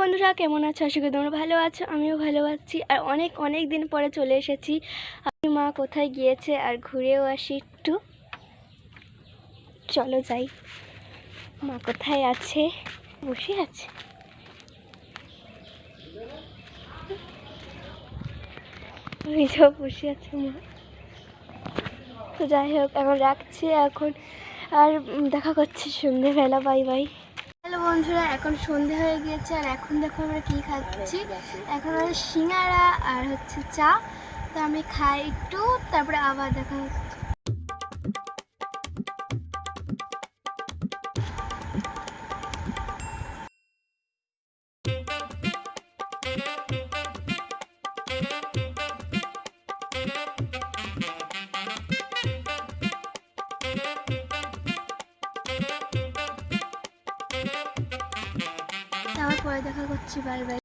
বন্ধুরা কেমন আছো? আশা করি তোমরা ভালো আছো, আমিও ভালো আছি। আর অনেক অনেক দিন পরে চলে এসেছি। আমি মা কোথায় গিয়েছে আর ঘুরেও আসি একটু। চলো যাই। মা কোথায় আছে? বসে আছে। বসে আছে মা। তো যাই হোক, এখন রাখছি। এখন আর দেখা করছি সন্ধ্যেবেলা। Bye bye. হ্যালো বন্ধুরা, এখন সন্ধে হয়ে গিয়েছে। আর এখন দেখো আমরা কী খাচ্ছি। এখন সিঙ্গারা আর হচ্ছে চা। তো আমি খাই একটু, তারপরে আবার দেখা হচ্ছে। আবার পরে দেখা করছি। Bye bye.